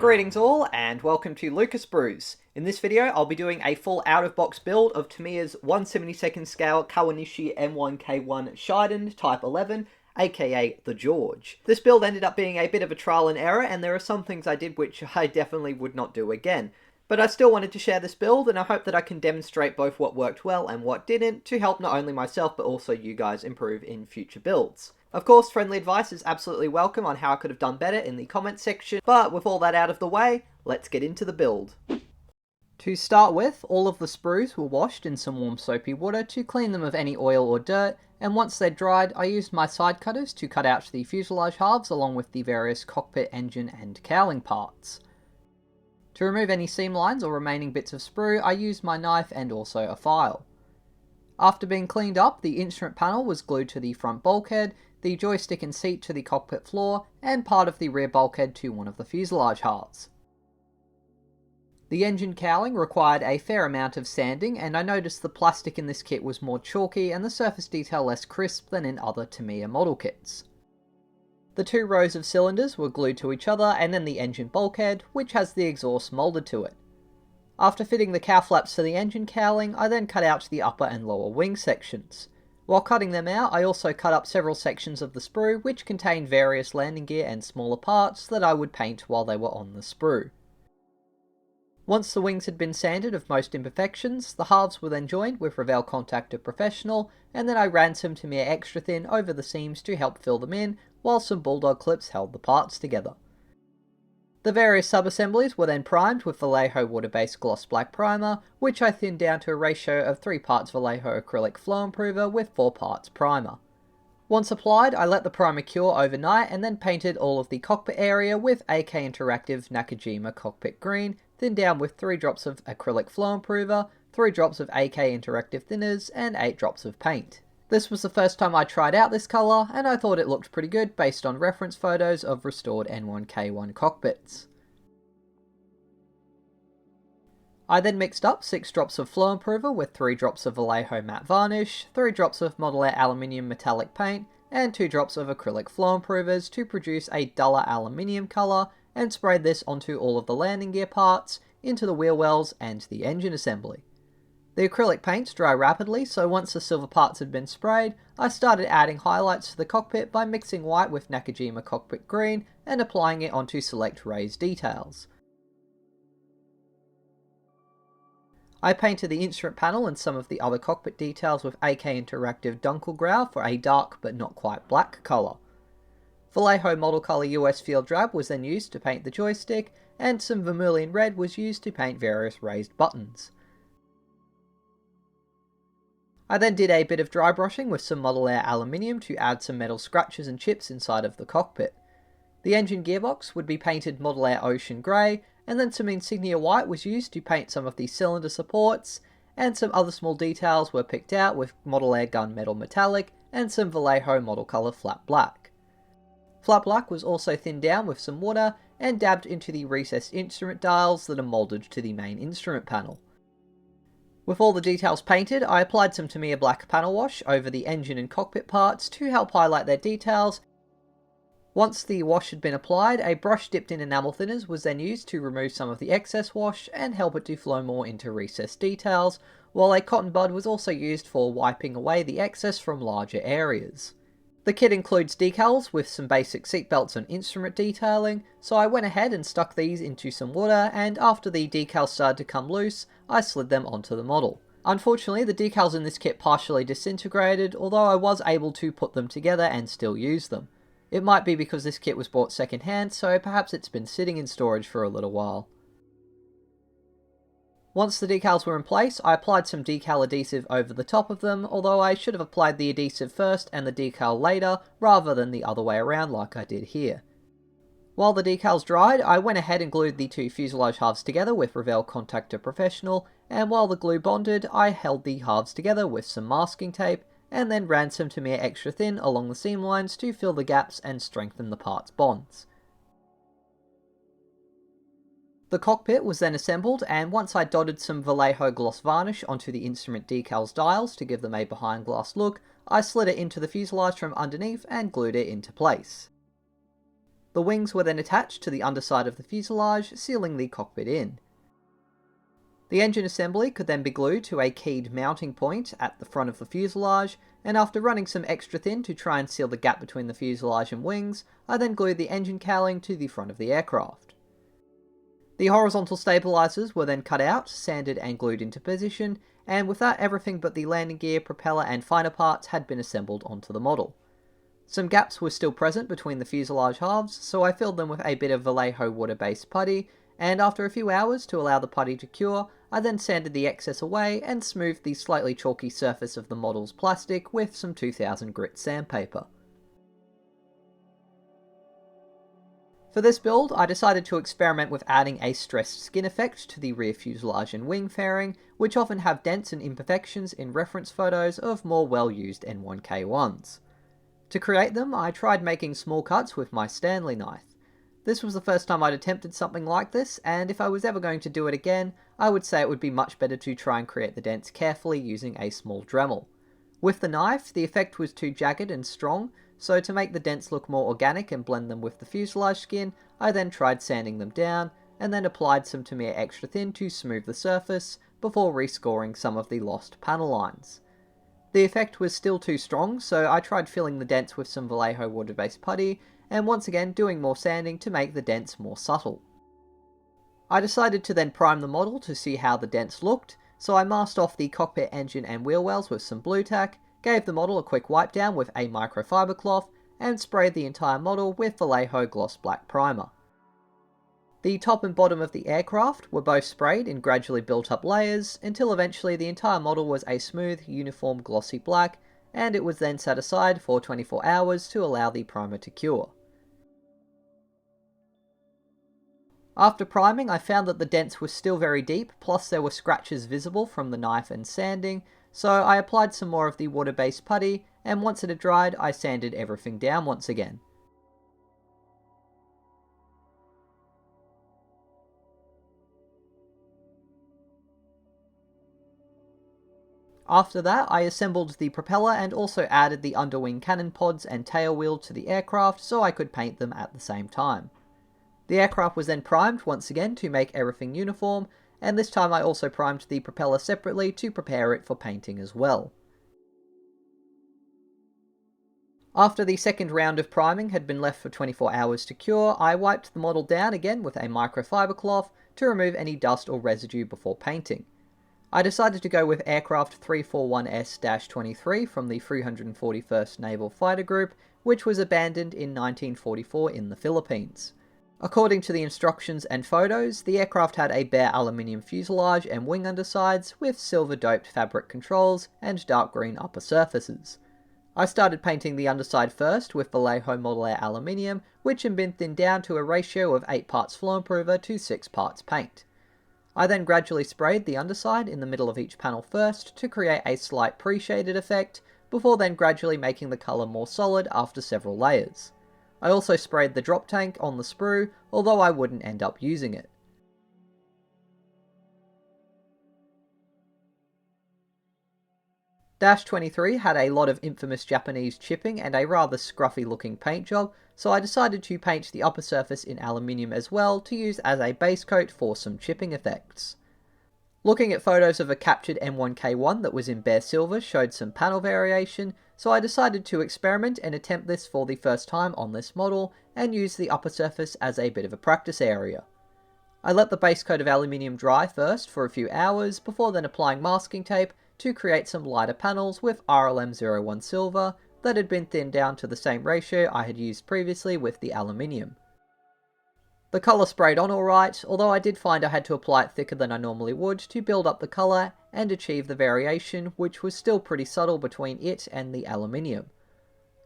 Greetings all, and welcome to Lucas Brews. In this video, I'll be doing a full out-of-box build of Tamiya's 1/72nd scale Kawanishi N1K1 Shiden Type 11, aka the George. This build ended up being a bit of a trial and error, and there are some things I did which I definitely would not do again. But I still wanted to share this build, and I hope that I can demonstrate both what worked well and what didn't, to help not only myself but also you guys improve in future builds. Of course, friendly advice is absolutely welcome on how I could have done better in the comments section, but with all that out of the way, let's get into the build. To start with, all of the sprues were washed in some warm soapy water to clean them of any oil or dirt, and once they're dried, I used my side cutters to cut out the fuselage halves along with the various cockpit, engine and cowling parts. To remove any seam lines or remaining bits of sprue, I used my knife and also a file. After being cleaned up, the instrument panel was glued to the front bulkhead, the joystick and seat to the cockpit floor, and part of the rear bulkhead to one of the fuselage halves. The engine cowling required a fair amount of sanding, and I noticed the plastic in this kit was more chalky and the surface detail less crisp than in other Tamiya model kits. The two rows of cylinders were glued to each other, and then the engine bulkhead, which has the exhaust moulded to it. After fitting the cow flaps to the engine cowling, I then cut out the upper and lower wing sections. While cutting them out, I also cut up several sections of the sprue which contained various landing gear and smaller parts that I would paint while they were on the sprue. Once the wings had been sanded of most imperfections, the halves were then joined with Revell Contactor Professional, and then I ran some Tamiya Extra Thin over the seams to help fill them in, while some bulldog clips held the parts together. The various sub-assemblies were then primed with Vallejo water-based gloss black primer, which I thinned down to a ratio of 3 parts Vallejo acrylic flow improver with 4 parts primer. Once applied, I let the primer cure overnight and then painted all of the cockpit area with AK Interactive Nakajima Cockpit Green, thinned down with 3 drops of acrylic flow improver, 3 drops of AK Interactive thinners, and 8 drops of paint. This was the first time I tried out this colour, and I thought it looked pretty good based on reference photos of restored N1K1 cockpits. I then mixed up 6 drops of flow improver with 3 drops of Vallejo matte varnish, 3 drops of Model Air aluminium metallic paint, and 2 drops of acrylic flow improvers to produce a duller aluminium colour, and sprayed this onto all of the landing gear parts, into the wheel wells and the engine assembly. The acrylic paints dry rapidly, so once the silver parts had been sprayed, I started adding highlights to the cockpit by mixing white with Nakajima Cockpit Green and applying it onto select raised details. I painted the instrument panel and some of the other cockpit details with AK Interactive Dunkelgrau for a dark but not quite black colour. Vallejo Model Colour US Field Drab was then used to paint the joystick, and some vermilion red was used to paint various raised buttons. I then did a bit of dry brushing with some Model Air aluminium to add some metal scratches and chips inside of the cockpit. The engine gearbox would be painted Model Air Ocean Grey, and then some insignia white was used to paint some of the cylinder supports, and some other small details were picked out with Model Air Gunmetal Metallic and some Vallejo Model Colour Flat Black. Flat Black was also thinned down with some water and dabbed into the recessed instrument dials that are moulded to the main instrument panel. With all the details painted, I applied some Tamiya black panel wash over the engine and cockpit parts to help highlight their details. Once the wash had been applied, a brush dipped in enamel thinners was then used to remove some of the excess wash and help it to flow more into recessed details, while a cotton bud was also used for wiping away the excess from larger areas. The kit includes decals with some basic seatbelts and instrument detailing, so I went ahead and stuck these into some water, and after the decals started to come loose, I slid them onto the model. Unfortunately, the decals in this kit partially disintegrated, although I was able to put them together and still use them. It might be because this kit was bought second hand, so perhaps it's been sitting in storage for a little while. Once the decals were in place, I applied some decal adhesive over the top of them, although I should have applied the adhesive first and the decal later, rather than the other way around like I did here. While the decals dried, I went ahead and glued the two fuselage halves together with Revell Contactor Professional, and while the glue bonded, I held the halves together with some masking tape, and then ran some Tamiya Extra Thin along the seam lines to fill the gaps and strengthen the parts bonds. The cockpit was then assembled, and once I dotted some Vallejo gloss varnish onto the instrument decals dials to give them a behind glass look, I slid it into the fuselage from underneath and glued it into place. The wings were then attached to the underside of the fuselage, sealing the cockpit in. The engine assembly could then be glued to a keyed mounting point at the front of the fuselage, and after running some extra thin to try and seal the gap between the fuselage and wings, I then glued the engine cowling to the front of the aircraft. The horizontal stabilizers were then cut out, sanded and glued into position, and with that everything but the landing gear, propeller and finer parts had been assembled onto the model. Some gaps were still present between the fuselage halves, so I filled them with a bit of Vallejo water-based putty, and after a few hours to allow the putty to cure, I then sanded the excess away and smoothed the slightly chalky surface of the model's plastic with some 2000 grit sandpaper. For this build, I decided to experiment with adding a stressed skin effect to the rear fuselage and wing fairing, which often have dents and imperfections in reference photos of more well-used N1K1s. To create them, I tried making small cuts with my Stanley knife. This was the first time I'd attempted something like this, and if I was ever going to do it again, I would say it would be much better to try and create the dents carefully using a small Dremel. With the knife, the effect was too jagged and strong, so to make the dents look more organic and blend them with the fuselage skin, I then tried sanding them down, and then applied some Tamiya extra thin to smooth the surface, before rescoring some of the lost panel lines. The effect was still too strong, so I tried filling the dents with some Vallejo water-based putty, and once again doing more sanding to make the dents more subtle. I decided to then prime the model to see how the dents looked, so I masked off the cockpit engine and wheel wells with some blue tack, gave the model a quick wipe down with a microfiber cloth, and sprayed the entire model with Vallejo gloss black primer. The top and bottom of the aircraft were both sprayed in gradually built up layers, until eventually the entire model was a smooth, uniform glossy black, and it was then set aside for 24 hours to allow the primer to cure. After priming, I found that the dents were still very deep, plus there were scratches visible from the knife and sanding, so I applied some more of the water-based putty, and once it had dried, I sanded everything down once again. After that, I assembled the propeller and also added the underwing cannon pods and tail wheel to the aircraft so I could paint them at the same time. The aircraft was then primed once again to make everything uniform, and this time I also primed the propeller separately to prepare it for painting as well. After the second round of priming had been left for 24 hours to cure, I wiped the model down again with a microfiber cloth to remove any dust or residue before painting. I decided to go with aircraft 341S-23 from the 341st Naval Fighter Group, which was abandoned in 1944 in the Philippines. According to the instructions and photos, the aircraft had a bare aluminium fuselage and wing undersides with silver-doped fabric controls and dark green upper surfaces. I started painting the underside first with Vallejo Model Air aluminium, which had been thinned down to a ratio of 8 parts flow improver to 6 parts paint. I then gradually sprayed the underside in the middle of each panel first to create a slight pre-shaded effect, before then gradually making the colour more solid after several layers. I also sprayed the drop tank on the sprue, although I wouldn't end up using it. Dash 23 had a lot of infamous Japanese chipping and a rather scruffy looking paint job, so I decided to paint the upper surface in aluminium as well to use as a base coat for some chipping effects. Looking at photos of a captured N1K1 that was in bare silver showed some panel variation, so I decided to experiment and attempt this for the first time on this model, and use the upper surface as a bit of a practice area. I let the base coat of aluminium dry first for a few hours, before then applying masking tape to create some lighter panels with RLM01 silver that had been thinned down to the same ratio I had used previously with the aluminium. The colour sprayed on alright, although I did find I had to apply it thicker than I normally would to build up the colour and achieve the variation, which was still pretty subtle between it and the aluminium.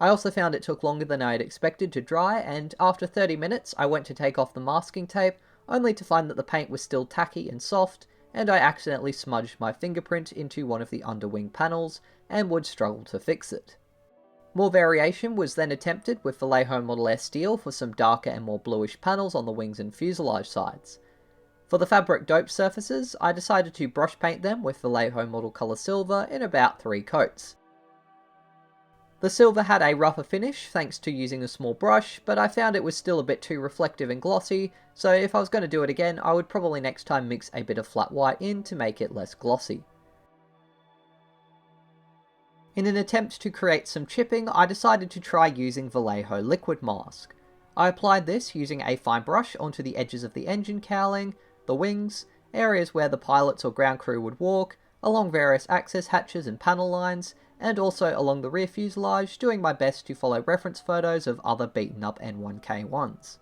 I also found it took longer than I had expected to dry, and after 30 minutes I went to take off the masking tape, only to find that the paint was still tacky and soft, and I accidentally smudged my fingerprint into one of the underwing panels, and would struggle to fix it. More variation was then attempted with Vallejo Model Air steel for some darker and more bluish panels on the wings and fuselage sides. For the fabric doped surfaces, I decided to brush paint them with Vallejo Model Color Silver in about 3 coats. The silver had a rougher finish thanks to using a small brush, but I found it was still a bit too reflective and glossy, so if I was going to do it again, I would probably next time mix a bit of flat white in to make it less glossy. In an attempt to create some chipping, I decided to try using Vallejo liquid mask. I applied this using a fine brush onto the edges of the engine cowling, the wings, areas where the pilots or ground crew would walk, along various access hatches and panel lines, and also along the rear fuselage, doing my best to follow reference photos of other beaten up N1K1s.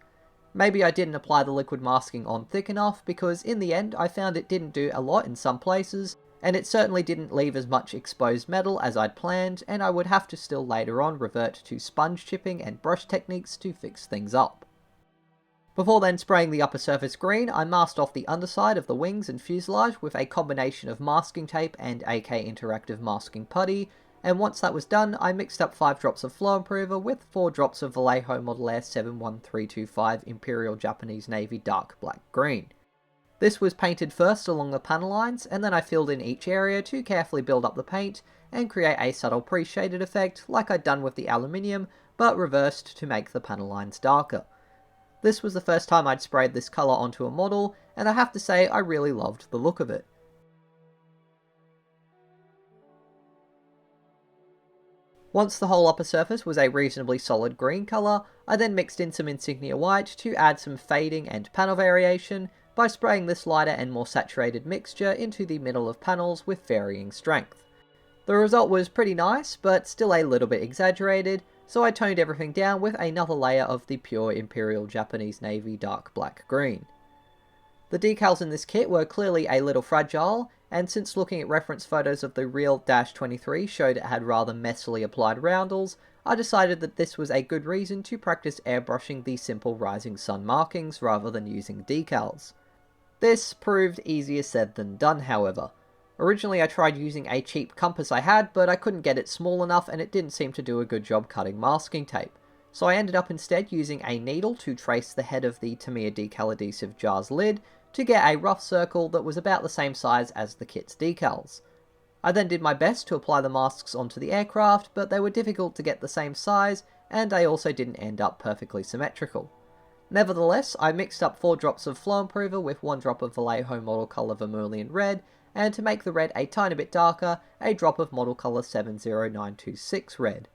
Maybe I didn't apply the liquid masking on thick enough, because in the end I found it didn't do a lot in some places, and it certainly didn't leave as much exposed metal as I'd planned, and I would have to still later on revert to sponge chipping and brush techniques to fix things up. Before then spraying the upper surface green, I masked off the underside of the wings and fuselage with a combination of masking tape and AK Interactive masking putty, and once that was done, I mixed up 5 drops of flow improver with 4 drops of Vallejo Model Air 71325 Imperial Japanese Navy Dark Black Green. This was painted first along the panel lines, and then I filled in each area to carefully build up the paint and create a subtle pre-shaded effect like I'd done with the aluminium, but reversed to make the panel lines darker. This was the first time I'd sprayed this colour onto a model, and I have to say I really loved the look of it. Once the whole upper surface was a reasonably solid green colour, I then mixed in some insignia white to add some fading and panel variation by spraying this lighter and more saturated mixture into the middle of panels with varying strength. The result was pretty nice, but still a little bit exaggerated, so I toned everything down with another layer of the pure Imperial Japanese Navy Dark Black Green. The decals in this kit were clearly a little fragile, and since looking at reference photos of the real -23 showed it had rather messily applied roundels, I decided that this was a good reason to practice airbrushing the simple rising sun markings rather than using decals. This proved easier said than done, however. Originally I tried using a cheap compass I had, but I couldn't get it small enough and it didn't seem to do a good job cutting masking tape. So I ended up instead using a needle to trace the head of the Tamiya decal adhesive jar's lid to get a rough circle that was about the same size as the kit's decals. I then did my best to apply the masks onto the aircraft, but they were difficult to get the same size, and they also didn't end up perfectly symmetrical. Nevertheless, I mixed up 4 drops of flow improver with 1 drop of Vallejo model colour Vermilion Red, and to make the red a tiny bit darker, a drop of model colour 70926 Red.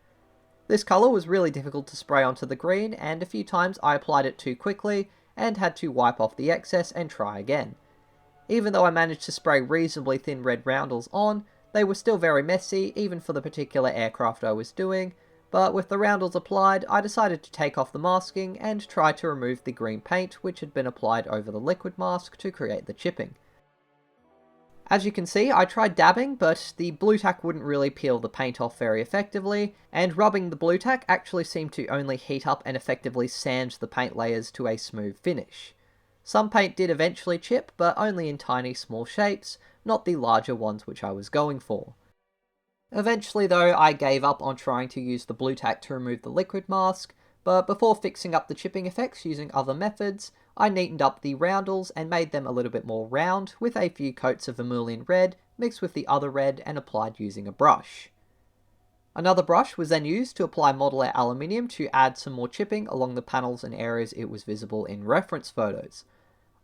This colour was really difficult to spray onto the green, and a few times I applied it too quickly, and had to wipe off the excess and try again. Even though I managed to spray reasonably thin red roundels on, they were still very messy, even for the particular aircraft I was doing, but with the roundels applied, I decided to take off the masking and try to remove the green paint which had been applied over the liquid mask to create the chipping. As you can see, I tried dabbing, but the blue tack wouldn't really peel the paint off very effectively, and rubbing the blue tack actually seemed to only heat up and effectively sand the paint layers to a smooth finish. Some paint did eventually chip, but only in tiny small shapes, not the larger ones which I was going for. Eventually though, I gave up on trying to use the blue tack to remove the liquid mask, but before fixing up the chipping effects using other methods, I neatened up the roundels and made them a little bit more round with a few coats of Vermilion Red mixed with the other red and applied using a brush. Another brush was then used to apply Model Air aluminium to add some more chipping along the panels and areas it was visible in reference photos.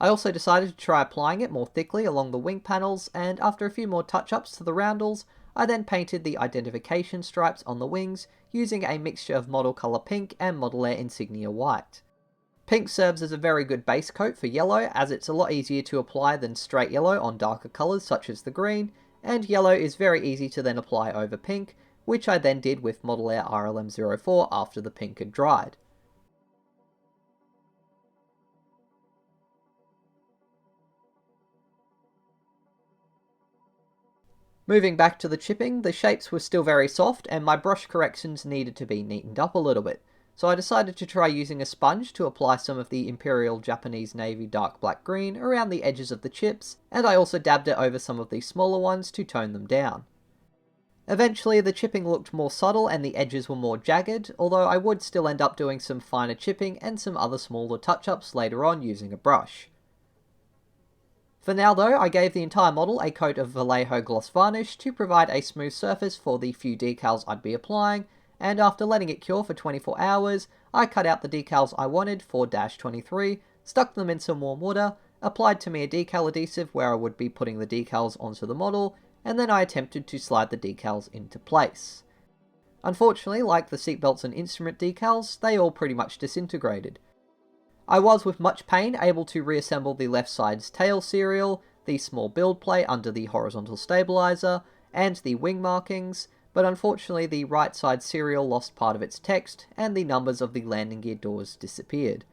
I also decided to try applying it more thickly along the wing panels, and after a few more touch-ups to the roundels, I then painted the identification stripes on the wings using a mixture of model colour pink and Model Air insignia white. Pink serves as a very good base coat for yellow, as it's a lot easier to apply than straight yellow on darker colours such as the green, and yellow is very easy to then apply over pink, which I then did with Model Air RLM04 after the pink had dried. Moving back to the chipping, the shapes were still very soft and my brush corrections needed to be neatened up a little bit, so I decided to try using a sponge to apply some of the Imperial Japanese Navy Dark Black Green around the edges of the chips, and I also dabbed it over some of the smaller ones to tone them down. Eventually the chipping looked more subtle and the edges were more jagged, although I would still end up doing some finer chipping and some other smaller touch-ups later on using a brush. For now though, I gave the entire model a coat of Vallejo gloss varnish to provide a smooth surface for the few decals I'd be applying, and after letting it cure for 24 hours, I cut out the decals I wanted for -23, stuck them in some warm water, applied Tamiya decal adhesive where I would be putting the decals onto the model, and then I attempted to slide the decals into place. Unfortunately, like the seatbelts and instrument decals, they all pretty much disintegrated. I was with much pain able to reassemble the left side's tail serial, the small build plate under the horizontal stabilizer, and the wing markings, but unfortunately the right side serial lost part of its text, and the numbers of the landing gear doors disappeared.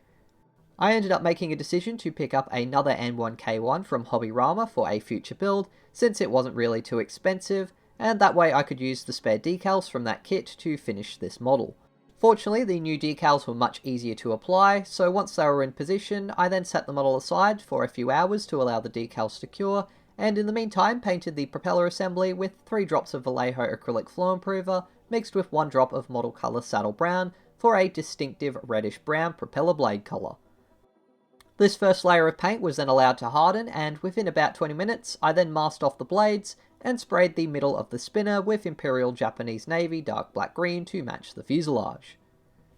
I ended up making a decision to pick up another N1K1 from Hobbyrama for a future build, since it wasn't really too expensive, and that way I could use the spare decals from that kit to finish this model. Fortunately, the new decals were much easier to apply, so once they were in position, I then set the model aside for a few hours to allow the decals to cure, and in the meantime painted the propeller assembly with 3 drops of Vallejo acrylic flow improver mixed with 1 drop of model colour saddle brown for a distinctive reddish brown propeller blade colour. This first layer of paint was then allowed to harden, and within about 20 minutes I then masked off the blades and sprayed the middle of the spinner with Imperial Japanese Navy dark black green to match the fuselage.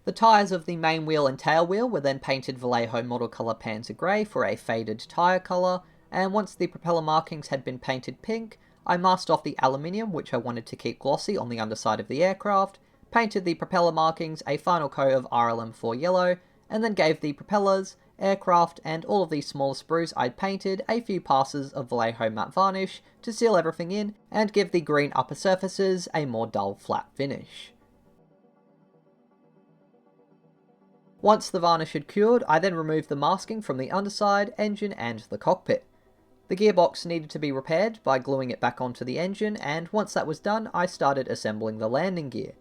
The tyres of the main wheel and tail wheel were then painted Vallejo model colour Panzer Grey for a faded tyre colour, and once the propeller markings had been painted pink, I masked off the aluminium, which I wanted to keep glossy on the underside of the aircraft, painted the propeller markings a final coat of RLM4 yellow, and then gave the propellers, aircraft, and all of the smaller sprues I'd painted a few passes of Vallejo matte varnish to seal everything in and give the green upper surfaces a more dull flat finish. Once the varnish had cured, I then removed the masking from the underside, engine, and the cockpit. The gearbox needed to be repaired by gluing it back onto the engine, and once that was done, I started assembling the landing gear.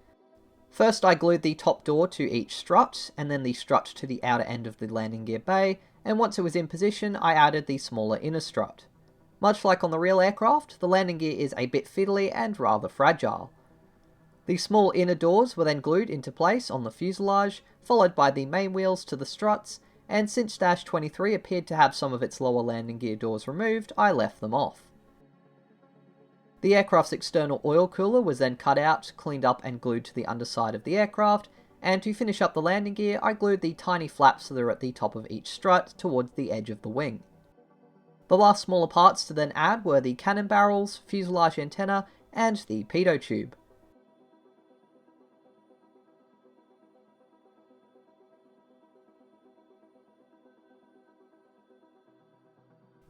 First I glued the top door to each strut, and then the strut to the outer end of the landing gear bay, and once it was in position I added the smaller inner strut. Much like on the real aircraft, the landing gear is a bit fiddly and rather fragile. The small inner doors were then glued into place on the fuselage, followed by the main wheels to the struts, and since -23 appeared to have some of its lower landing gear doors removed, I left them off. The aircraft's external oil cooler was then cut out, cleaned up and glued to the underside of the aircraft, and to finish up the landing gear I glued the tiny flaps that are at the top of each strut towards the edge of the wing. The last smaller parts to then add were the cannon barrels, fuselage antenna, and the pitot tube.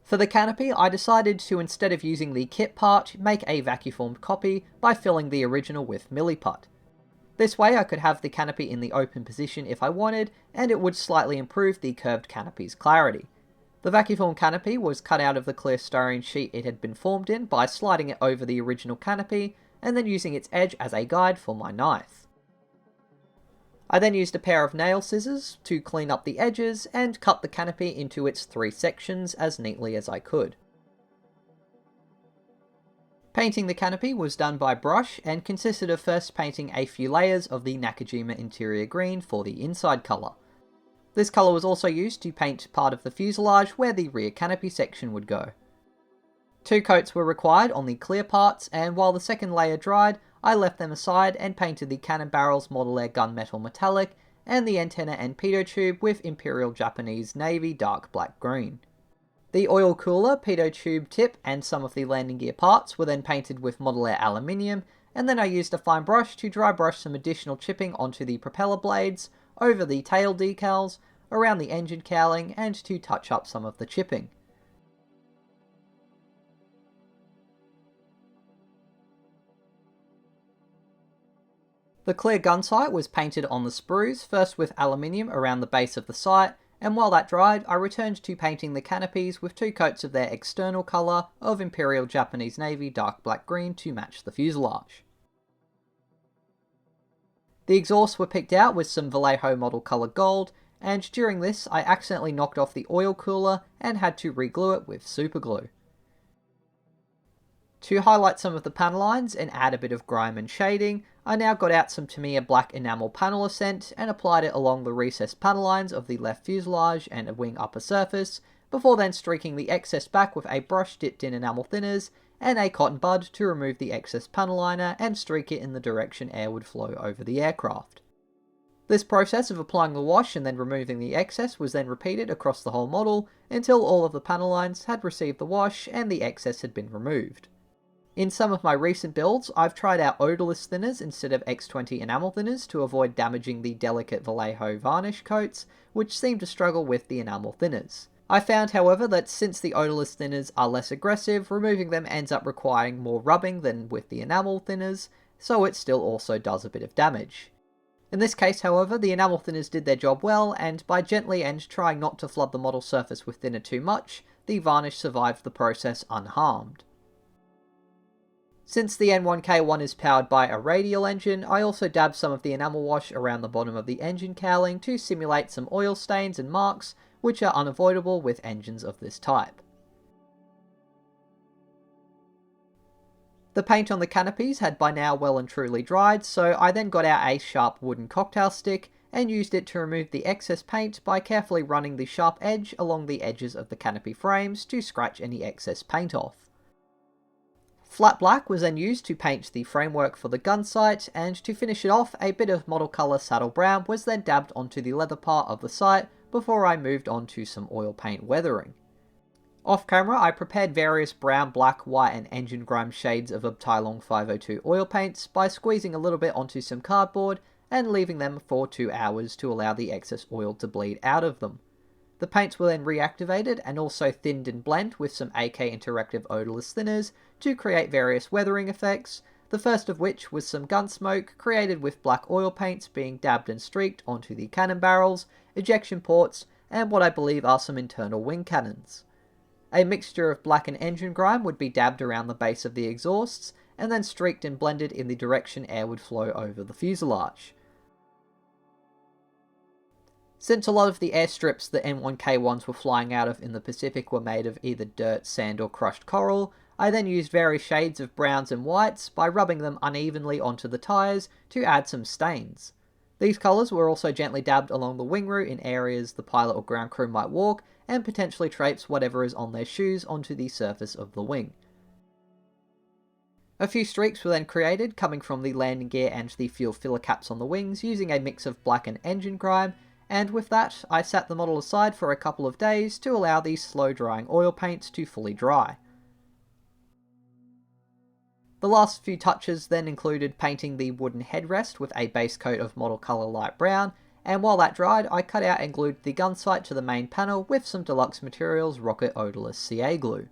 For the canopy, I decided to, instead of using the kit part, make a vacuformed copy by filling the original with milliput. This way I could have the canopy in the open position if I wanted, and it would slightly improve the curved canopy's clarity. The vacuform canopy was cut out of the clear styrene sheet it had been formed in by sliding it over the original canopy, and then using its edge as a guide for my knife. I then used a pair of nail scissors to clean up the edges and cut the canopy into its 3 sections as neatly as I could. Painting the canopy was done by brush and consisted of first painting a few layers of the Nakajima interior green for the inside colour. This colour was also used to paint part of the fuselage where the rear canopy section would go. 2 coats were required on the clear parts, and while the second layer dried, I left them aside and painted the cannon barrels Model Air Gunmetal Metallic and the antenna and pitot tube with Imperial Japanese Navy dark black green. The oil cooler, pitot tube tip and some of the landing gear parts were then painted with Model Air aluminium, and then I used a fine brush to dry brush some additional chipping onto the propeller blades, over the tail decals, around the engine cowling, and to touch up some of the chipping. The clear gunsight was painted on the sprues, first with aluminium around the base of the sight, and while that dried, I returned to painting the canopies with 2 coats of their external colour of Imperial Japanese Navy dark black green to match the fuselage. The exhausts were picked out with some Vallejo model colour gold, and during this I accidentally knocked off the oil cooler and had to re-glue it with superglue. To highlight some of the panel lines and add a bit of grime and shading, I now got out some Tamiya black enamel panel accent and applied it along the recessed panel lines of the left fuselage and a wing upper surface, before then streaking the excess back with a brush dipped in enamel thinners and a cotton bud to remove the excess panel liner and streak it in the direction air would flow over the aircraft. This process of applying the wash and then removing the excess was then repeated across the whole model until all of the panel lines had received the wash and the excess had been removed. In some of my recent builds, I've tried out odourless thinners instead of X20 enamel thinners to avoid damaging the delicate Vallejo varnish coats, which seem to struggle with the enamel thinners. I found, however, that since the odourless thinners are less aggressive, removing them ends up requiring more rubbing than with the enamel thinners, so it still also does a bit of damage. In this case, however, the enamel thinners did their job well, and by gently and trying not to flood the model surface with thinner too much, the varnish survived the process unharmed. Since the N1K1 is powered by a radial engine, I also dabbed some of the enamel wash around the bottom of the engine cowling to simulate some oil stains and marks, which are unavoidable with engines of this type. The paint on the canopies had by now well and truly dried, so I then got out a sharp wooden cocktail stick and used it to remove the excess paint by carefully running the sharp edge along the edges of the canopy frames to scratch any excess paint off. Flat black was then used to paint the framework for the Gunsight, and to finish it off, a bit of model colour saddle brown was then dabbed onto the leather part of the sight before I moved on to some oil paint weathering. Off camera, I prepared various brown, black, white and engine grime shades of Ubtailong 502 oil paints by squeezing a little bit onto some cardboard and leaving them for 2 hours to allow the excess oil to bleed out of them. The paints were then reactivated and also thinned and blended with some AK Interactive odourless thinners to create various weathering effects, the first of which was some gun smoke created with black oil paints being dabbed and streaked onto the cannon barrels, ejection ports, and what I believe are some internal wing cannons. A mixture of black and engine grime would be dabbed around the base of the exhausts, and then streaked and blended in the direction air would flow over the fuselage. Since a lot of the airstrips the N1K1s were flying out of in the Pacific were made of either dirt, sand or crushed coral, I then used various shades of browns and whites by rubbing them unevenly onto the tyres to add some stains. These colours were also gently dabbed along the wing root in areas the pilot or ground crew might walk, and potentially traipse whatever is on their shoes onto the surface of the wing. A few streaks were then created coming from the landing gear and the fuel filler caps on the wings using a mix of black and engine grime, and with that I sat the model aside for a couple of days to allow these slow drying oil paints to fully dry. The last few touches then included painting the wooden headrest with a base coat of model colour light brown, and while that dried I cut out and glued the Gunsight to the main panel with some Deluxe Materials Rocket Odourless CA glue.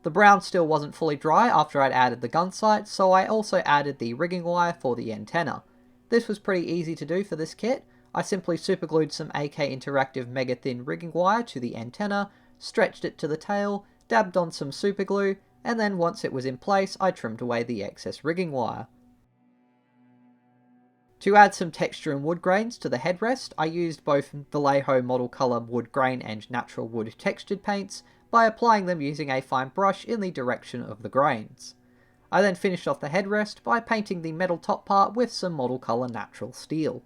The brown still wasn't fully dry after I'd added the Gunsight, so I also added the rigging wire for the antenna. This was pretty easy to do for this kit. I simply superglued some AK Interactive mega thin rigging wire to the antenna, stretched it to the tail, dabbed on some superglue, and then once it was in place I trimmed away the excess rigging wire. To add some texture and wood grains to the headrest, I used both Vallejo model colour wood grain and natural wood textured paints by applying them using a fine brush in the direction of the grains. I then finished off the headrest by painting the metal top part with some model colour natural steel.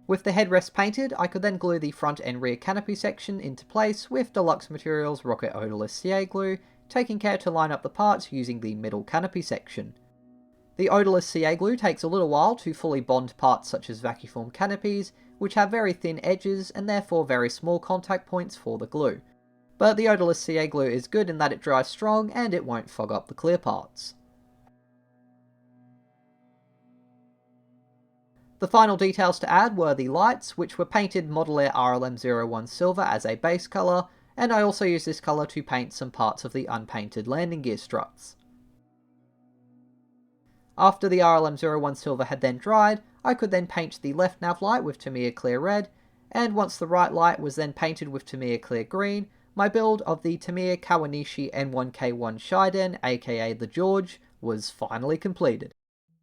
With the headrest painted, I could then glue the front and rear canopy section into place with Deluxe Materials Rocket Odourless CA glue, taking care to line up the parts using the middle canopy section. The odourless CA glue takes a little while to fully bond parts such as Vacuform Canopies, which have very thin edges and therefore very small contact points for the glue. But the odourless CA glue is good in that it dries strong and it won't fog up the clear parts. The final details to add were the lights, which were painted Model Air RLM01 Silver as a base colour, and I also used this colour to paint some parts of the unpainted landing gear struts. After the RLM01 Silver had then dried, I could then paint the left nav light with Tamiya Clear Red, and once the right light was then painted with Tamiya Clear Green, my build of the Tamiya Kawanishi N1K1 Shiden, aka the George, was finally completed.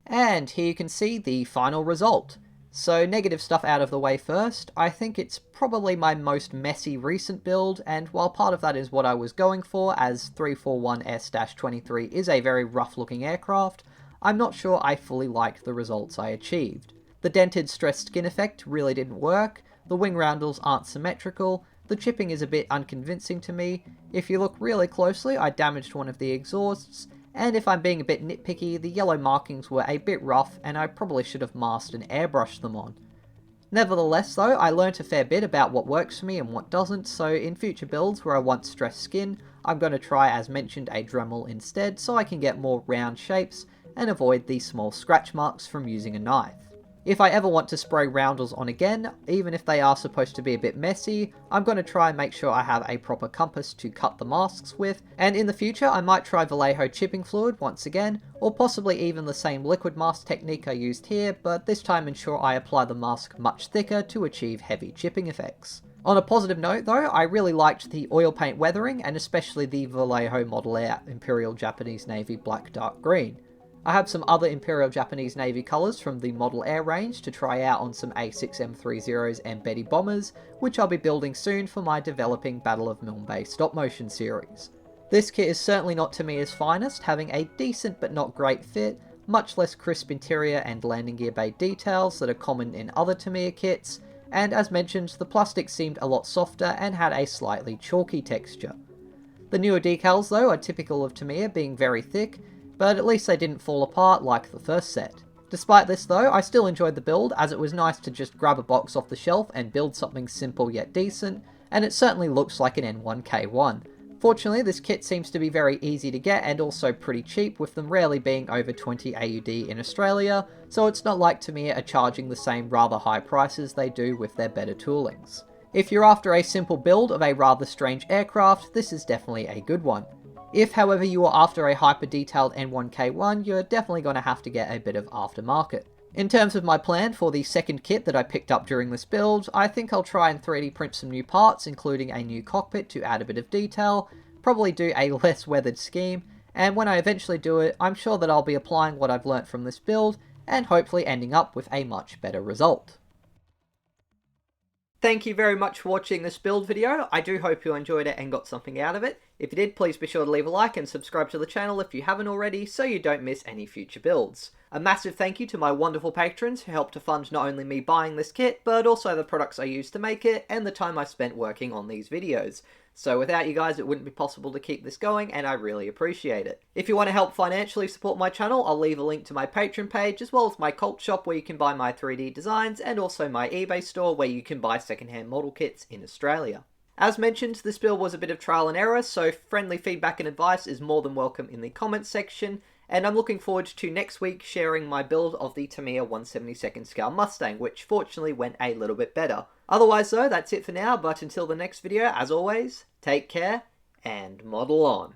And here you can see the final result. So negative stuff out of the way first, I think it's probably my most messy recent build, and while part of that is what I was going for, as 341S-23 is a very rough looking aircraft, I'm not sure I fully liked the results I achieved. The dented stressed skin effect really didn't work, the wing roundels aren't symmetrical, the chipping is a bit unconvincing to me, if you look really closely I damaged one of the exhausts, and if I'm being a bit nitpicky, the yellow markings were a bit rough and I probably should have masked and airbrushed them on. Nevertheless though, I learnt a fair bit about what works for me and what doesn't, so in future builds where I want stressed skin, I'm going to try, as mentioned, a Dremel instead so I can get more round shapes and avoid these small scratch marks from using a knife. If I ever want to spray roundels on again, even if they are supposed to be a bit messy, I'm going to try and make sure I have a proper compass to cut the masks with, and in the future I might try Vallejo chipping fluid once again, or possibly even the same liquid mask technique I used here, but this time ensure I apply the mask much thicker to achieve heavy chipping effects. On a positive note though, I really liked the oil paint weathering, and especially the Vallejo Model Air Imperial Japanese Navy Black Dark Green. I have some other Imperial Japanese Navy colours from the Model Air range to try out on some A6M30s and Betty bombers, which I'll be building soon for my developing Battle of Milne Bay stop motion series. This kit is certainly not Tamiya's finest, having a decent but not great fit, much less crisp interior and landing gear bay details that are common in other Tamiya kits, and as mentioned, the plastic seemed a lot softer and had a slightly chalky texture. The newer decals though are typical of Tamiya, being very thick, but at least they didn't fall apart like the first set. Despite this though, I still enjoyed the build, as it was nice to just grab a box off the shelf and build something simple yet decent, and it certainly looks like an N1K1. Fortunately, this kit seems to be very easy to get and also pretty cheap, with them rarely being over 20 AUD in Australia, so it's not like Tamiya are charging the same rather high prices they do with their better toolings. If you're after a simple build of a rather strange aircraft, this is definitely a good one. If, however, you are after a hyper-detailed N1K1, you're definitely going to have to get a bit of aftermarket. In terms of my plan for the second kit that I picked up during this build, I think I'll try and 3D print some new parts, including a new cockpit to add a bit of detail, probably do a less weathered scheme, and when I eventually do it, I'm sure that I'll be applying what I've learnt from this build, and hopefully ending up with a much better result. Thank you very much for watching this build video. I do hope you enjoyed it and got something out of it. If you did, please be sure to leave a like and subscribe to the channel if you haven't already, so you don't miss any future builds. A massive thank you to my wonderful patrons who helped to fund not only me buying this kit, but also the products I used to make it and the time I spent working on these videos. So without you guys, it wouldn't be possible to keep this going, and I really appreciate it. If you want to help financially support my channel, I'll leave a link to my Patreon page, as well as my cult shop where you can buy my 3D designs, and also my eBay store where you can buy secondhand model kits in Australia. As mentioned, this build was a bit of trial and error, so friendly feedback and advice is more than welcome in the comments section, and I'm looking forward to next week sharing my build of the Tamiya 1/72nd scale Mustang, which fortunately went a little bit better. Otherwise though, that's it for now, but until the next video, as always, take care, and model on.